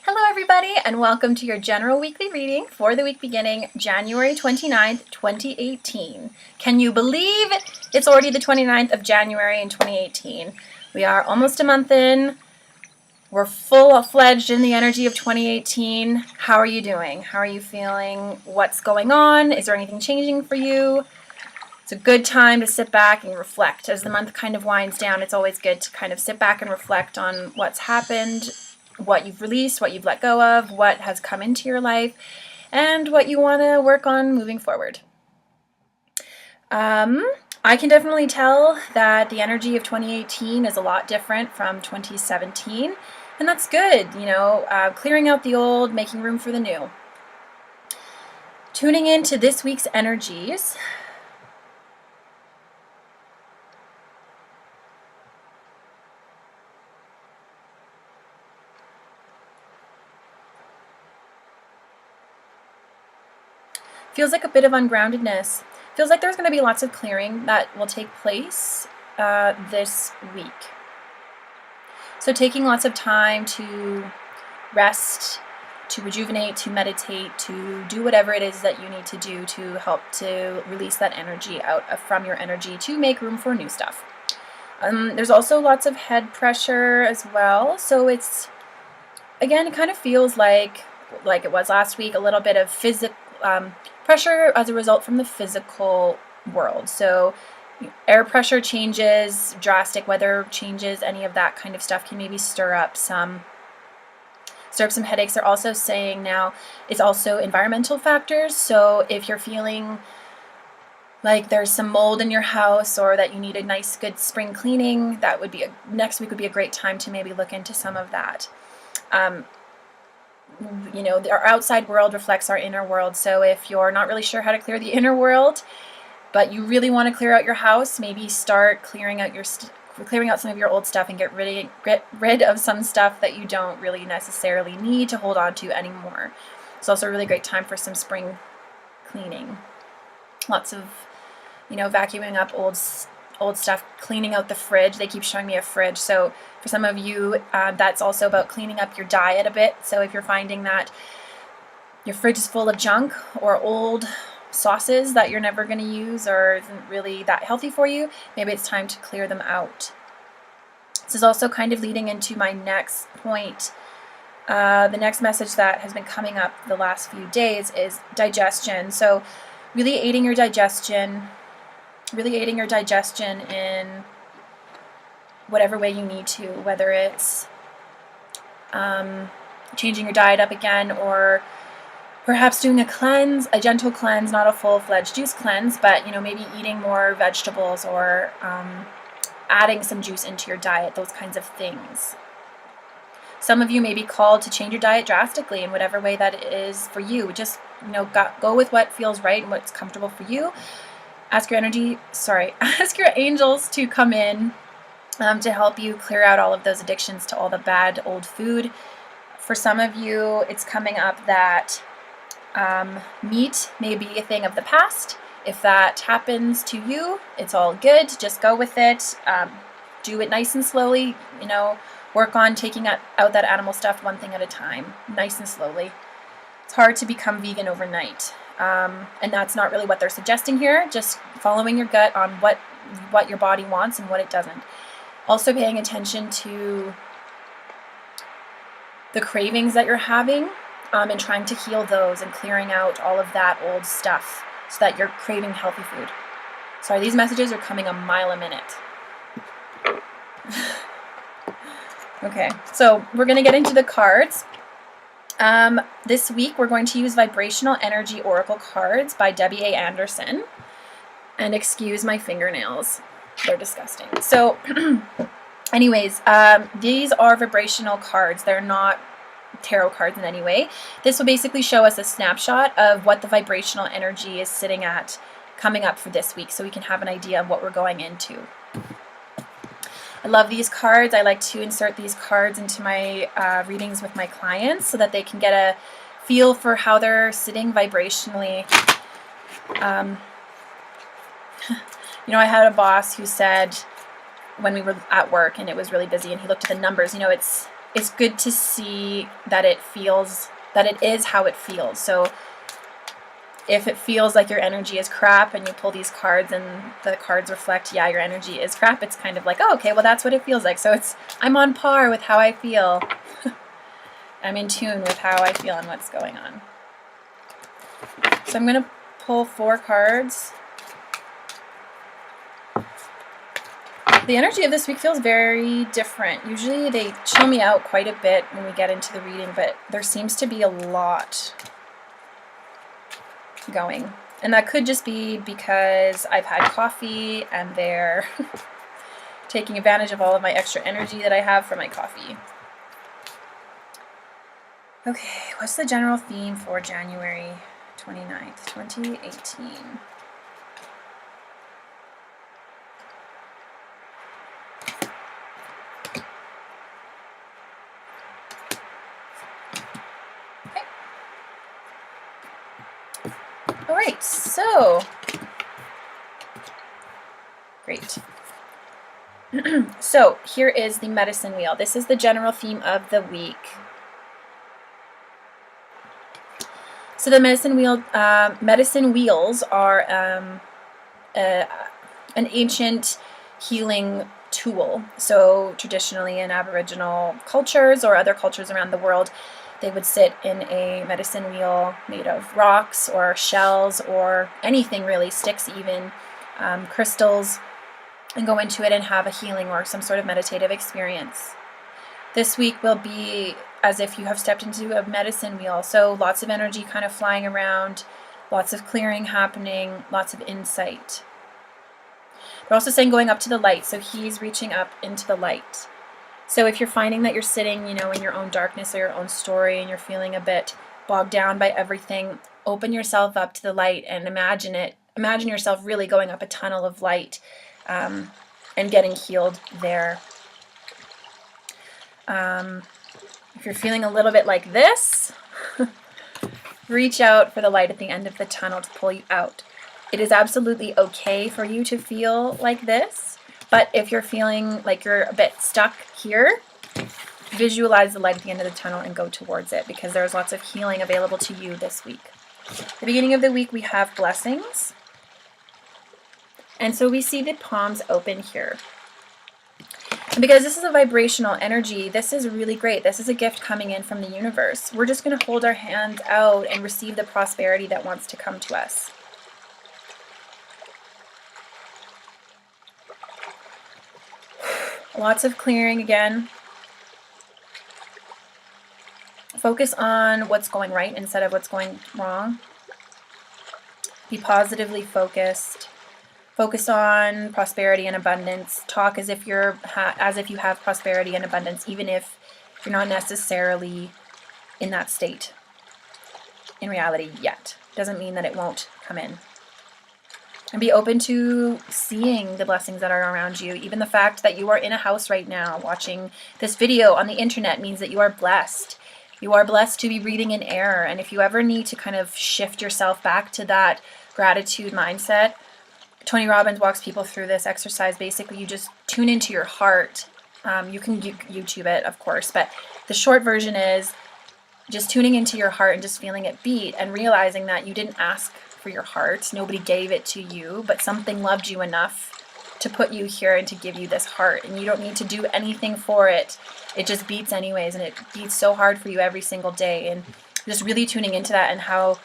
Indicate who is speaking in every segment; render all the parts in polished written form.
Speaker 1: Hello everybody, and welcome to your general weekly reading for the week beginning January 29th, 2018. Can you believe it's already the 29th of January in 2018? We are almost a month in. We're full-fledged in the energy of 2018. How are you doing? How are you feeling? What's going on? Is there anything changing for you? It's a good time to sit back and reflect. As the month kind of winds down, it's always good to kind of sit back and reflect on what's happened, what you've released, what you've let go of, what has come into your life, and what you want to work on moving forward. I can definitely tell that the energy of 2018 is a lot different from 2017, and that's good, clearing out the old, making room for the new. Tuning into this week's energies, feels like a bit of ungroundedness. Feels like there's going to be lots of clearing that will take place this week. So taking lots of time to rest, to rejuvenate, to meditate, to do whatever it is that you need to do to help to release that energy out from your energy to make room for new stuff. There's also lots of head pressure as well. So it's, again, it kind of feels like it was last week, a little bit of physical pressure as a result from the physical world. So air pressure changes, drastic weather changes, any of that kind of stuff can maybe stir up some headaches. They're also saying now it's also environmental factors. So if you're feeling like there's some mold in your house or that you need a nice good spring cleaning, that would be next week would be a great time to maybe look into some of that. Our outside world reflects our inner world. So if you're not really sure how to clear the inner world, but you really want to clear out your house, maybe start clearing out some of your old stuff and get rid of some stuff that you don't really necessarily need to hold on to anymore. It's also a really great time for some spring cleaning. Lots of, vacuuming up old stuff, cleaning out the fridge. They keep showing me a fridge. So for some of you, that's also about cleaning up your diet a bit. So if you're finding that your fridge is full of junk or old sauces that you're never going to use or isn't really that healthy for you, maybe it's time to clear them out. This is also kind of leading into my next point. The next message that has been coming up the last few days is digestion. So really aiding your digestion in whatever way you need to, whether it's changing your diet up again or perhaps doing a gentle cleanse, not a full-fledged juice cleanse, but maybe eating more vegetables or adding some juice into your diet, those kinds of things. Some of you may be called to change your diet drastically in whatever way that it is for you. Just go with what feels right and what's comfortable for you. Ask your angels to come in to help you clear out all of those addictions to all the bad old food. For some of you, it's coming up that meat may be a thing of the past. If that happens to you, it's all good. Just go with it. Do it nice and slowly. Work on taking out that animal stuff one thing at a time, nice and slowly. It's hard to become vegan overnight. And that's not really what they're suggesting here, just following your gut on what your body wants and what it doesn't. Also paying attention to the cravings that you're having and trying to heal those and clearing out all of that old stuff so that you're craving healthy food. Sorry, these messages are coming a mile a minute. Okay, so we're going to get into the cards. This week we're going to use Vibrational Energy Oracle cards by Debbie A. Anderson. And excuse my fingernails. They're disgusting. So anyways, these are vibrational cards. They're not tarot cards in any way. This will basically show us a snapshot of what the vibrational energy is sitting at coming up for this week so we can have an idea of what we're going into. I love these cards. I like to insert these cards into my readings with my clients so that they can get a feel for how they're sitting vibrationally. I had a boss who said when we were at work and it was really busy and he looked at the numbers, it's good to see that it is how it feels. So if it feels like your energy is crap and you pull these cards and the cards reflect, yeah, your energy is crap, it's kind of like, oh, okay, well, that's what it feels like. So I'm on par with how I feel. I'm in tune with how I feel and what's going on. So I'm going to pull 4 cards. The energy of this week feels very different. Usually they chill me out quite a bit when we get into the reading, but there seems to be a lot going. And that could just be because I've had coffee and they're taking advantage of all of my extra energy that I have from my coffee. Okay, what's the general theme for January 29th, 2018? All right, so great. So here is the medicine wheel. This is the general theme of the week. So the medicine wheels are an ancient healing tool. So traditionally in Aboriginal cultures or other cultures around the world, they would sit in a medicine wheel made of rocks or shells or anything really, sticks even, crystals, and go into it and have a healing or some sort of meditative experience. This week will be as if you have stepped into a medicine wheel. So lots of energy kind of flying around, lots of clearing happening, lots of insight. They're also saying going up to the light. So he's reaching up into the light. So if you're finding that you're sitting, in your own darkness or your own story and you're feeling a bit bogged down by everything, open yourself up to the light and imagine it. Imagine yourself really going up a tunnel of light and getting healed there. If you're feeling a little bit like this, reach out for the light at the end of the tunnel to pull you out. It is absolutely okay for you to feel like this. But if you're feeling like you're a bit stuck here, visualize the light at the end of the tunnel and go towards it, because there's lots of healing available to you this week. At the beginning of the week, we have blessings. And so we see the palms open here. And because this is a vibrational energy, this is really great. This is a gift coming in from the universe. We're just going to hold our hands out and receive the prosperity that wants to come to us. Lots of clearing again. Focus on what's going right instead of what's going wrong. Be positively focused. Focus on prosperity and abundance. Talk as if you have prosperity and abundance, even if you're not necessarily in that state in reality yet. Doesn't mean that it won't come in. And be open to seeing the blessings that are around you. Even the fact that you are in a house right now watching this video on the internet means that you are blessed. You are blessed to be breathing in air. And if you ever need to kind of shift yourself back to that gratitude mindset, Tony Robbins walks people through this exercise. Basically, you just tune into your heart. You can YouTube it, of course, but the short version is just tuning into your heart and just feeling it beat and realizing that you didn't ask for your heart. Nobody gave it to you, but something loved you enough to put you here and to give you this heart. And you don't need to do anything for it. It just beats anyways, and it beats so hard for you every single day. And just really tuning into that and how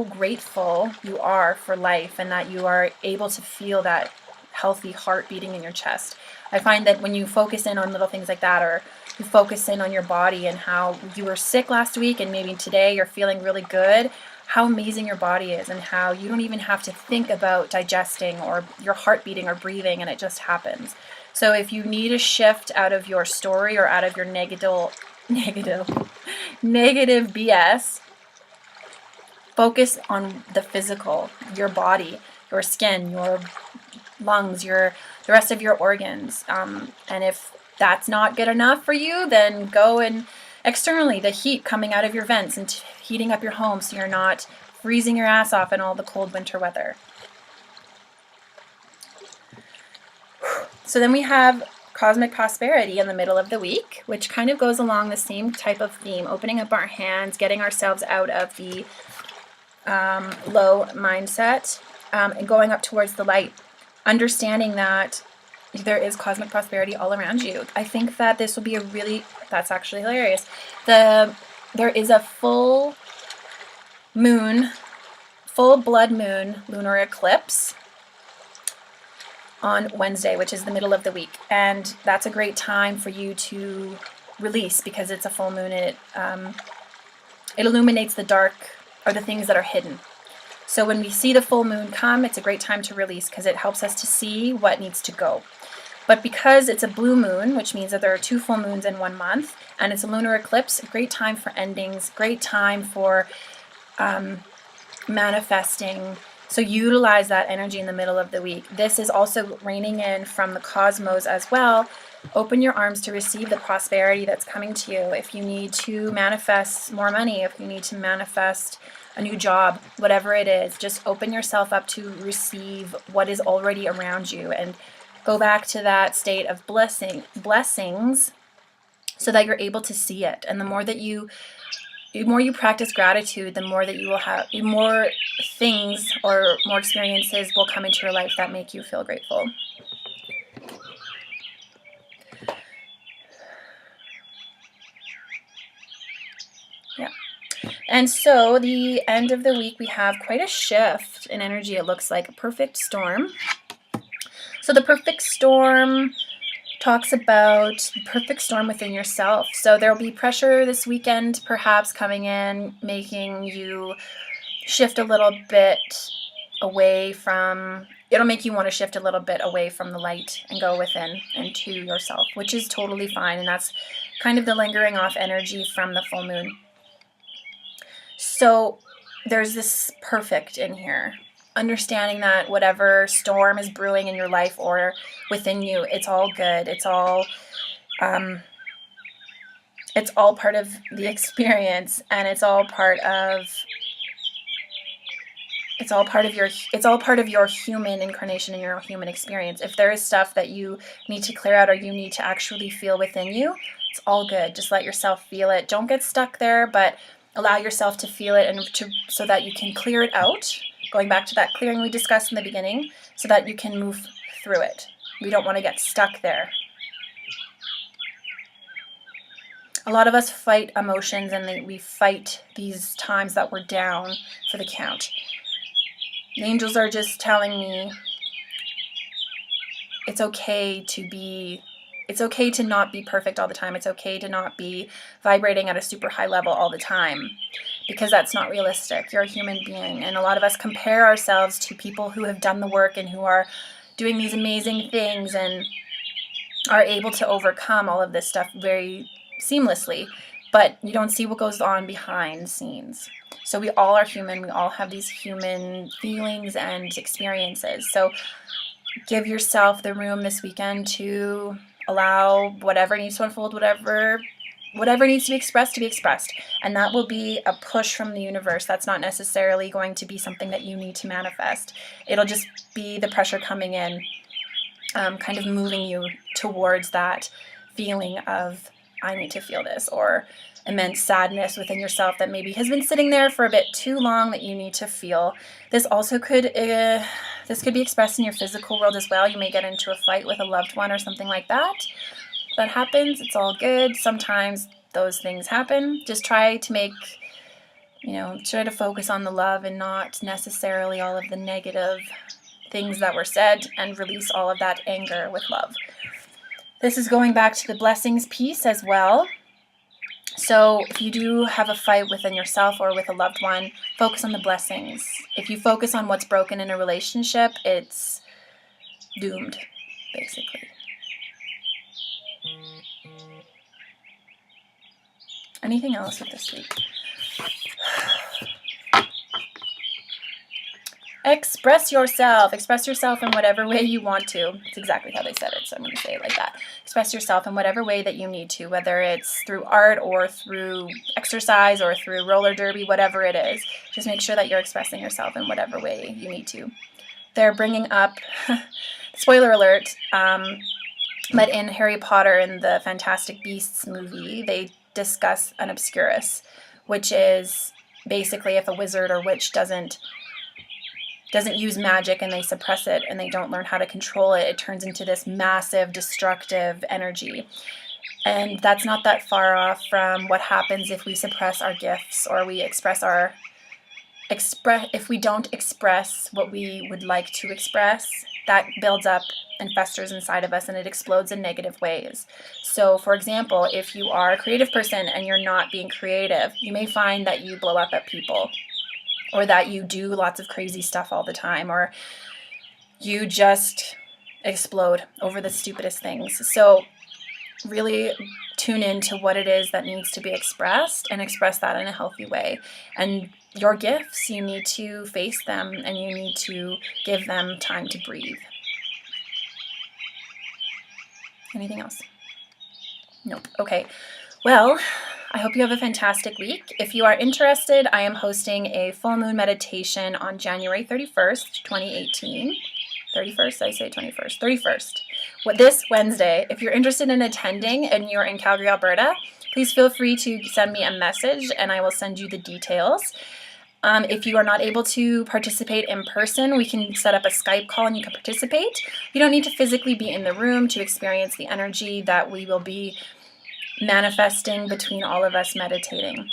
Speaker 1: grateful you are for life and that you are able to feel that healthy heart beating in your chest. I find that when you focus in on little things like that, or you focus in on your body and how you were sick last week and maybe today you're feeling really good, how amazing your body is and how you don't even have to think about digesting or your heart beating or breathing, and it just happens. So if you need a shift out of your story or out of your negative BS, focus on the physical, your body, your skin, your lungs, the rest of your organs. And if that's not good enough for you, then go and externally, the heat coming out of your vents and heating up your home so you're not freezing your ass off in all the cold winter weather. So then we have cosmic prosperity in the middle of the week, which kind of goes along the same type of theme, opening up our hands, getting ourselves out of the low mindset, and going up towards the light, understanding that there is cosmic prosperity all around you. I think that this will be that's actually hilarious. There is a full blood moon lunar eclipse on Wednesday, which is the middle of the week. And that's a great time for you to release, because it's a full moon and it illuminates the dark, or the things that are hidden. So when we see the full moon come, it's a great time to release, because it helps us to see what needs to go. But because it's a blue moon, which means that there are 2 full moons in 1 month, and it's a lunar eclipse, a great time for endings, great time for manifesting. So utilize that energy in the middle of the week. This is also raining in from the cosmos as well. Open your arms to receive the prosperity that's coming to you. If you need to manifest more money, if you need to manifest a new job, whatever it is, just open yourself up to receive what is already around you, and go back to that state of blessings, so that you're able to see it. And the more you practice gratitude, the more that you will have, more things or more experiences will come into your life that make you feel grateful. Yeah. And so the end of the week, we have quite a shift in energy. It looks like a perfect storm. So the perfect storm talks about the perfect storm within yourself. So there'll be pressure this weekend, perhaps coming in, making you shift a little bit away from, it'll make you want to shift a little bit away from the light and go within into yourself, which is totally fine. And that's kind of the lingering off energy from the full moon. So there's this perfect in here. Understanding that whatever storm is brewing in your life or within you, it's all good. It's all part of the experience, and it's all part of your human incarnation and your human experience. If there is stuff that you need to clear out or you need to actually feel within you, it's all good. Just let yourself feel it. Don't get stuck there, but allow yourself to feel it, and so that you can clear it out. Going back to that clearing we discussed in the beginning, so that you can move through it. We don't want to get stuck there. A lot of us fight emotions, and we fight these times that we're down for the count. The angels are just telling me it's okay to not be perfect all the time. It's okay to not be vibrating at a super high level all the time, because that's not realistic. You're a human being, and a lot of us compare ourselves to people who have done the work and who are doing these amazing things and are able to overcome all of this stuff very seamlessly, but you don't see what goes on behind the scenes. So we all are human. We all have these human feelings and experiences. So give yourself the room this weekend to allow whatever needs to unfold, whatever needs to be expressed. And that will be a push from the universe. That's not necessarily going to be something that you need to manifest. It'll just be the pressure coming in, kind of moving you towards that feeling of, I need to feel this, or immense sadness within yourself that maybe has been sitting there for a bit too long that you need to feel. This also could be expressed in your physical world as well. You may get into a fight with a loved one or something like that. That happens. It's all good. Sometimes those things happen. Just try to focus on the love and not necessarily all of the negative things that were said, and release all of that anger with love. This is going back to the blessings piece as well. So if you do have a fight within yourself or with a loved one, focus on the blessings. If you focus on what's broken in a relationship, it's doomed, basically. Anything else with this week? Express yourself. Express yourself in whatever way you want to. It's exactly how they said it, so I'm going to say it like that. Express yourself in whatever way that you need to, whether it's through art or through exercise or through roller derby, whatever it is. Just make sure that you're expressing yourself in whatever way you need to. They're bringing up, spoiler alert, But in Harry Potter and the Fantastic Beasts movie, they discuss an obscurus, which is basically if a wizard or witch doesn't use magic and they suppress it and they don't learn how to control it, it turns into this massive destructive energy. And that's not that far off from what happens if we suppress our gifts, or we if we don't express what we would like to express. That builds up and festers inside of us, and it explodes in negative ways. So for example, if you are a creative person and you're not being creative, you may find that you blow up at people, or that you do lots of crazy stuff all the time, or you just explode over the stupidest things. So really tune into what it is that needs to be expressed, and express that in a healthy way. And your gifts, you need to face them, and you need to give them time to breathe. Anything else? Nope. Okay. Well, I hope you have a fantastic week. If you are interested, I am hosting a full moon meditation on January 31st, 2018. 31st, I say 21st, 31st. This Wednesday. If you're interested in attending and you're in Calgary, Alberta, please feel free to send me a message and I will send you the details. If you are not able to participate in person, we can set up a Skype call and you can participate. You don't need to physically be in the room to experience the energy that we will be manifesting between all of us meditating.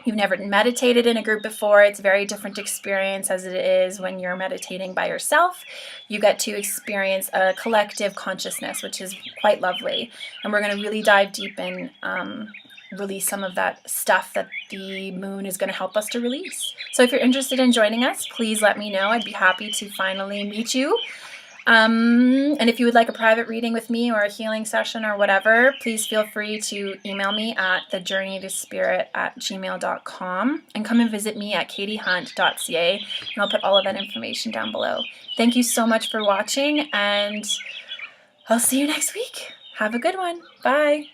Speaker 1: You've never meditated in a group before. It's a very different experience as it is when you're meditating by yourself. You get to experience a collective consciousness, which is quite lovely. And we're going to really dive deep and release some of that stuff that the moon is going to help us to release. So if you're interested in joining us, please let me know. I'd be happy to finally meet you. And if you would like a private reading with me or a healing session or whatever, please feel free to email me at TheJourneytoSpirit@gmail.com and come and visit me at katiehunt.ca, and I'll put all of that information down below. Thank you so much for watching, and I'll see you next week. Have a good one. Bye.